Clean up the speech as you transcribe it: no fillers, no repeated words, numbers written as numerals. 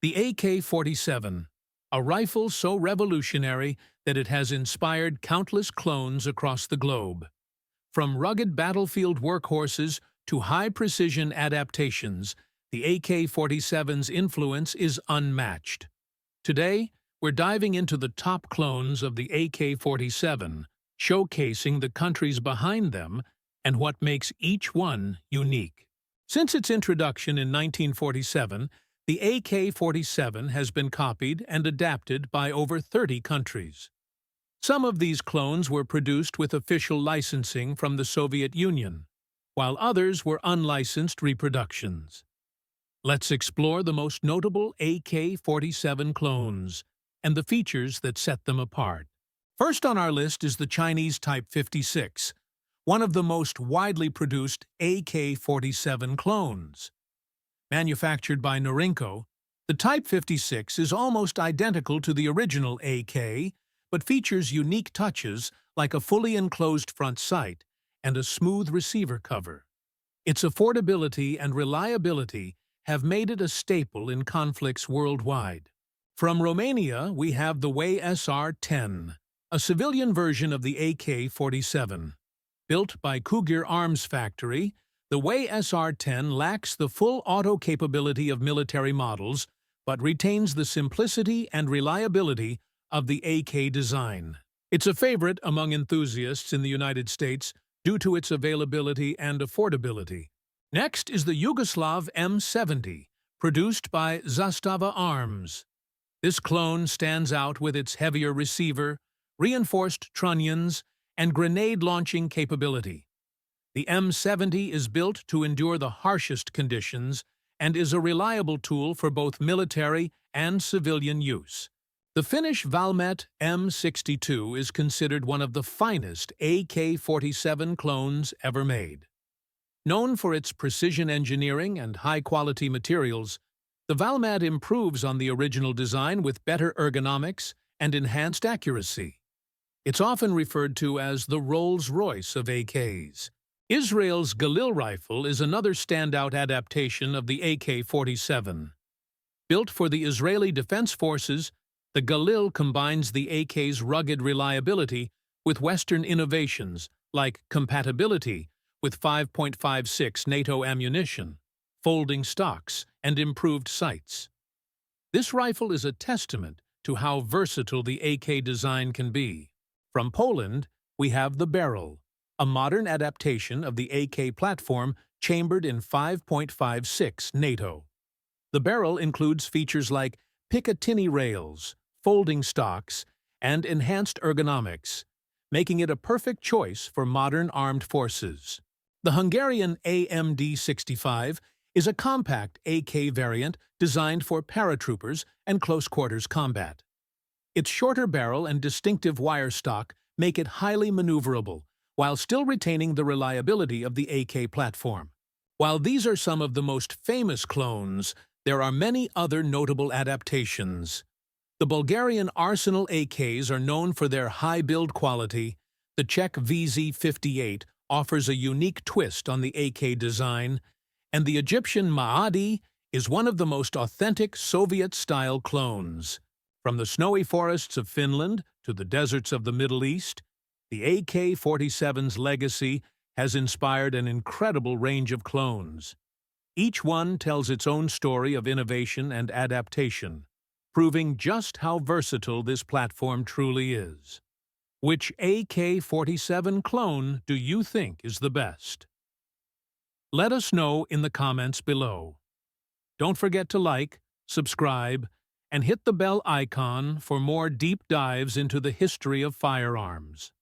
The AK-47, a rifle so revolutionary that it has inspired countless clones across the globe. From rugged battlefield workhorses to high-precision adaptations, the AK-47's influence is unmatched. Today, we're diving into the top clones of the AK-47, showcasing the countries behind them and what makes each one unique. Since its introduction in 1947, the AK-47 has been copied and adapted by over 30 countries. Some of these clones were produced with official licensing from the Soviet Union, while others were unlicensed reproductions. Let's explore the most notable AK-47 clones and the features that set them apart. First on our list is the Chinese Type 56, one of the most widely produced AK-47 clones. Manufactured by Norinco, the Type 56 is almost identical to the original AK, but features unique touches like a fully enclosed front sight and a smooth receiver cover. Its affordability and reliability have made it a staple in conflicts worldwide. From Romania, we have the ussr, a civilian version of the AK-47. Built by Cougar Arms Factory, the ussr lacks the full auto capability of military models, but retains the simplicity and reliability of the AK design. It's a favorite among enthusiasts in the United States due to its availability and affordability. Next is the Yugoslav M70, produced by Zastava Arms. This clone stands out with its heavier receiver, reinforced trunnions, and grenade-launching capability. The M70 is built to endure the harshest conditions and is a reliable tool for both military and civilian use. The Finnish Valmet M62 is considered one of the finest AK-47 clones ever made. Known for its precision engineering and high-quality materials, the Valmet improves on the original design with better ergonomics and enhanced accuracy. It's often referred to as the Rolls-Royce of AKs. Israel's Galil rifle is another standout adaptation of the AK-47. Built for the Israeli Defense Forces, the Galil combines the AK's rugged reliability with Western innovations like compatibility with 5.56 NATO ammunition, folding stocks, and improved sights. This rifle is a testament to how versatile the AK design can be. From Poland, we have the Barrel, a modern adaptation of the AK platform chambered in 5.56 NATO. The Barrel includes features like Picatinny rails, folding stocks, and enhanced ergonomics, making it a perfect choice for modern armed forces. The Hungarian AMD-65 is a compact AK variant designed for paratroopers and close-quarters combat. Its shorter barrel and distinctive wire stock make it highly maneuverable, while still retaining the reliability of the AK platform. While these are some of the most famous clones, there are many other notable adaptations. The Bulgarian Arsenal AKs are known for their high build quality. The Czech VZ-58 offers a unique twist on the AK design, and the Egyptian Maadi is one of the most authentic Soviet-style clones. From the snowy forests of Finland to the deserts of the Middle East, the AK-47's legacy has inspired an incredible range of clones. Each one tells its own story of innovation and adaptation, proving just how versatile this platform truly is. Which AK-47 clone do you think is the best? Let us know in the comments below. Don't forget to like, subscribe, and hit the bell icon for more deep dives into the history of firearms.